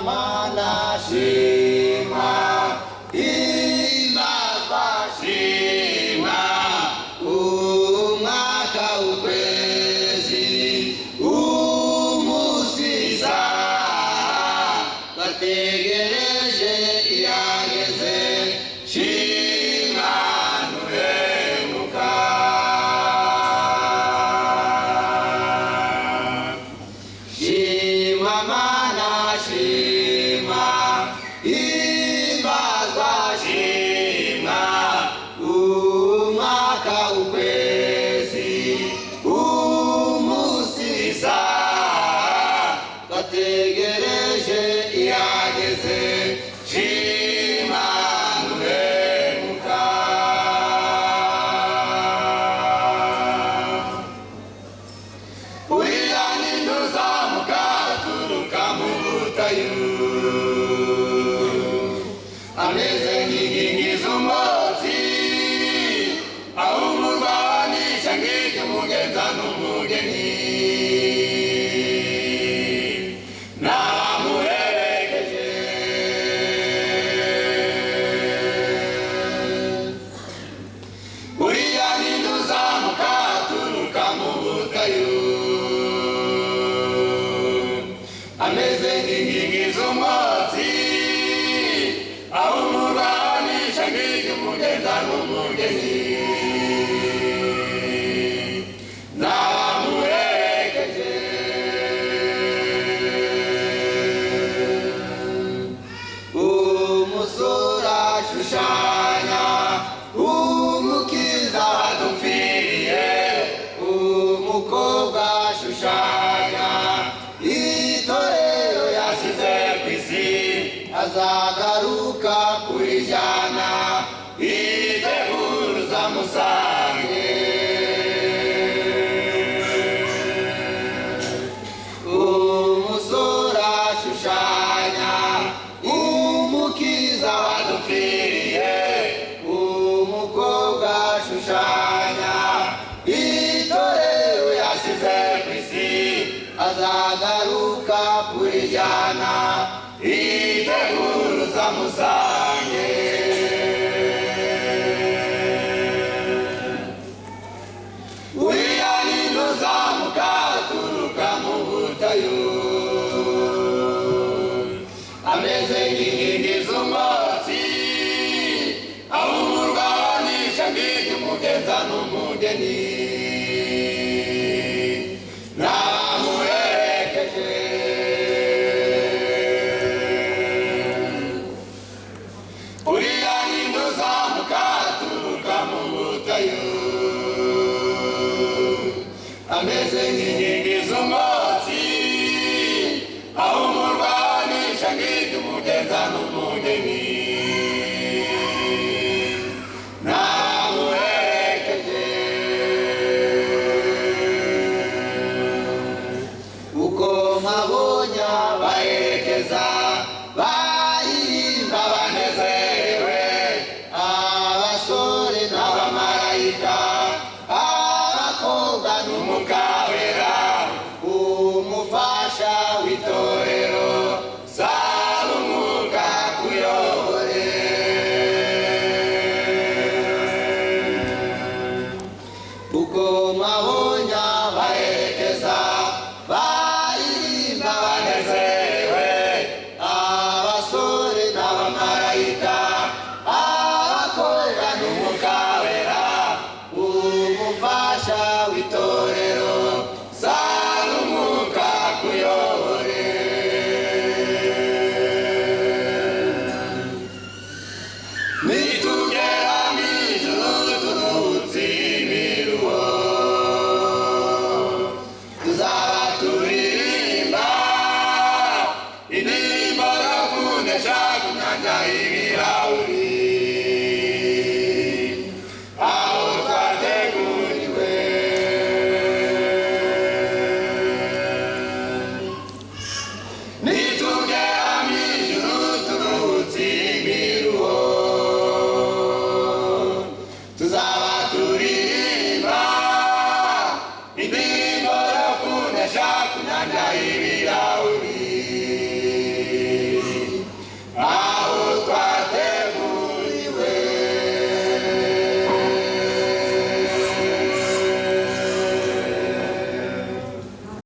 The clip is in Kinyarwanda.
mana shima imazwa shima umwaka ukwezi umusiza bategereje irageze shima ntuhemuka shima mana shima imbazwa shima umwaka ukwezi umusiza bategereje irageze shima ntuhemuka uyaninduza mukaturuka mu butayu ameze nk'inkingi z'umwotsi aho umurwanisha ng'iryo umugenza n'umugeni namuherekeje uyaninduza mukaturuka mu butayu ameze nk'inkingi z'umwotsi aho umurwanisha ng'iryo umugenza n'umugeni namuherekeje umusore ashushanya umukiza wadupfiriye umukobwa ashushanya itorero yasize ku isi azagaruka kurijyana iteguruza musange umusore ashushanya umukiza wadupfiriye umukobwa ashushanya itorero yasize ku isi azagaruka kurijyana iteguruza musange uyaninduza mukaturuka mu butayu ameze nk'inkingi z'umwotsi aho umurwanisha ng'iryo umugenza n'umugeni namuherekeje uyaninduza mukaturuka mu butayu ameze nk'inkingi z'umwotsi aho umurwanisha ng'iryo umugenza n'umugeni namuherekeje uko mpabonye abaherekeza baririmba banezerewe abasore n'abamarayika abakobwa n'umugabera umufasha w'itorero saba umwuka kuyobore uko mpabonye abaherekeza baririmba banezerewe abasore n'abamarayika abakobwa n'umugabera umufasha w'itorero saba umwuka kuyobore nitugera mw'ijuru turuhutse imiruho tuzaba turirimba indirimbo yo kunesha ku nyanja y'ibirahuri aho twateguriwe nitugera mw'ijuru turuhutse imiruho tuzaba turirimba indirimbo yo kunesha ku nyanja y'ibirahuri